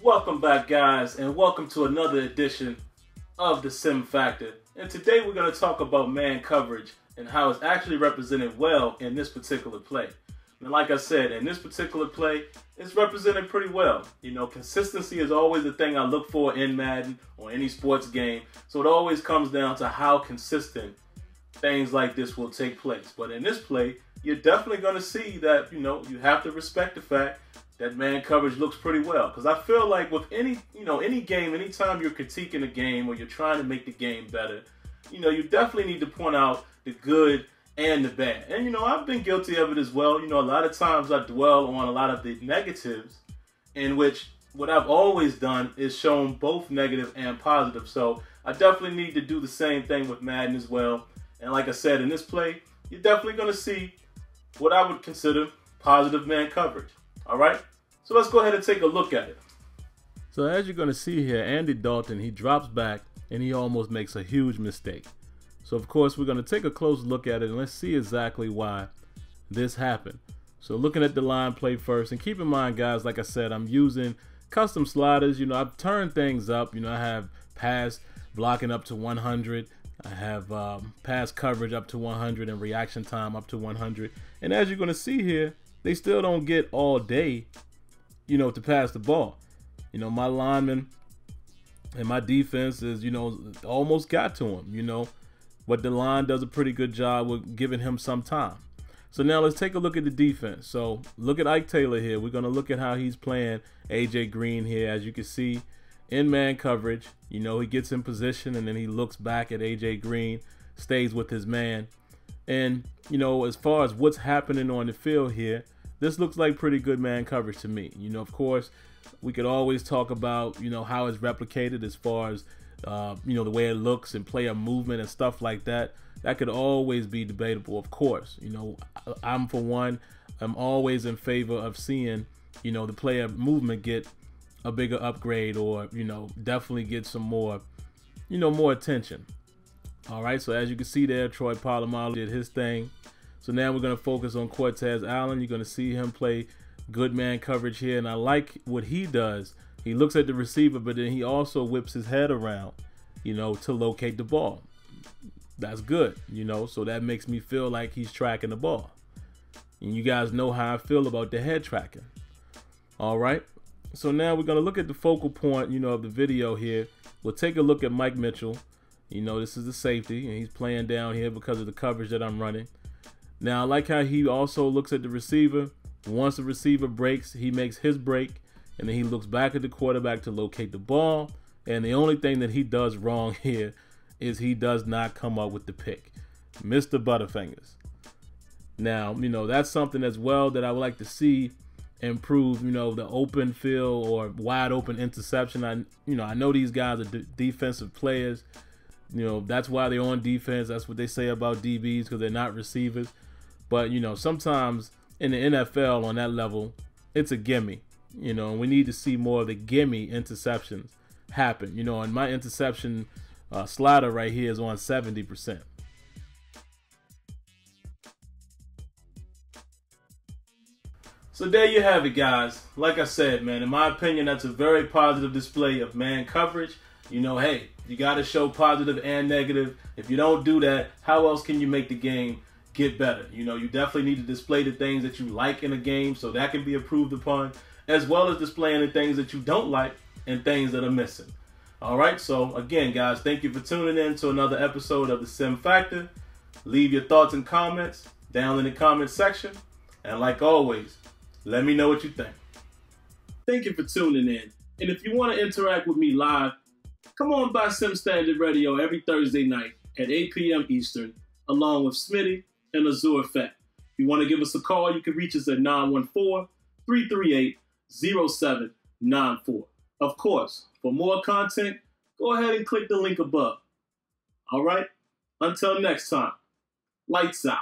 Welcome back, guys, and welcome to another edition of the Sim Factor. And today we're going to talk about man coverage and how it's actually represented well in this particular play. And like I said, in this particular play, it's represented pretty well. You know, consistency is always the thing I look for in Madden or any sports game. So it always comes down to how consistent things like this will take place. But in this play, you're definitely going to see that, you know, you have to respect the fact that man coverage looks pretty well. Because I feel like with any game, anytime you're critiquing a game or you're trying to make the game better, you know, you definitely need to point out the good and the bad. And, you know, I've been guilty of it as well. You know, a lot of times I dwell on a lot of the negatives, in which what I've always done is shown both negative and positive. So I definitely need to do the same thing with Madden as well. And like I said, in this play, you're definitely going to see what I would consider positive man coverage. All right, so let's go ahead and take a look at it. So as you're going to see here, Andy Dalton, he drops back and he almost makes a huge mistake. So of course, we're going to take a close look at it and let's see exactly why this happened. So looking at the line play first, and keep in mind, guys, like I said, I'm using custom sliders. You know, I've turned things up. You know, I have pass blocking up to 100. I have pass coverage up to 100 and reaction time up to 100. And as you're going to see here, they still don't get all day, you know, to pass the ball. You know, my linemen and my defense is, you know, almost got to him, you know. But the line does a pretty good job with giving him some time. So now let's take a look at the defense. So look at Ike Taylor here. We're going to look at how he's playing A.J. Green here. As you can see, in man coverage, you know, he gets in position and then he looks back at A.J. Green, stays with his man. And, you know, as far as what's happening on the field here, this looks like pretty good man coverage to me. You know, of course, we could always talk about, you know, how it's replicated as far as, you know, the way it looks and player movement and stuff like that. That could always be debatable, of course. You know, I'm for one, I'm always in favor of seeing, you know, the player movement get a bigger upgrade or, you know, definitely get some more, you know, more attention. All right, so as you can see there, Troy Polamalu did his thing. So now we're going to focus on Cortez Allen. You're going to see him play good man coverage here. And I like what he does. He looks at the receiver, but then he also whips his head around, you know, to locate the ball. That's good, you know, so that makes me feel like he's tracking the ball. And you guys know how I feel about the head tracking. All right, so now we're going to look at the focal point, you know, of the video here. We'll take a look at Mike Mitchell. You know, this is the safety, and he's playing down here because of the coverage that I'm running. Now, I like how he also looks at the receiver. Once the receiver breaks, he makes his break, and then he looks back at the quarterback to locate the ball. And the only thing that he does wrong here is he does not come up with the pick. Mr. Butterfingers. Now, you know, that's something as well that I would like to see improve, you know, the open field or wide open interception. I know these guys are defensive players. You know, that's why they're on defense. That's what they say about DBs, because they're not receivers. But, you know, sometimes in the NFL on that level, it's a gimme, you know, and we need to see more of the gimme interceptions happen. You know, and my interception slider right here is on 70%. So there you have it, guys. Like I said, man, in my opinion, that's a very positive display of man coverage. You know, hey, you got to show positive and negative. If you don't do that, how else can you make the game get better? You know, you definitely need to display the things that you like in a game so that can be improved upon, as well as displaying the things that you don't like and things that are missing. All right, so again, guys, thank you for tuning in to another episode of the Sim Factor. Leave your thoughts and comments down in the comment section. And like always, let me know what you think. Thank you for tuning in. And if you want to interact with me live, come on by Sim Standard Radio every Thursday night at 8 p.m. Eastern, along with Smitty and Azure Effect. If you want to give us a call, you can reach us at 914-338-0794. Of course, for more content, go ahead and click the link above. All right? Until next time, lights out.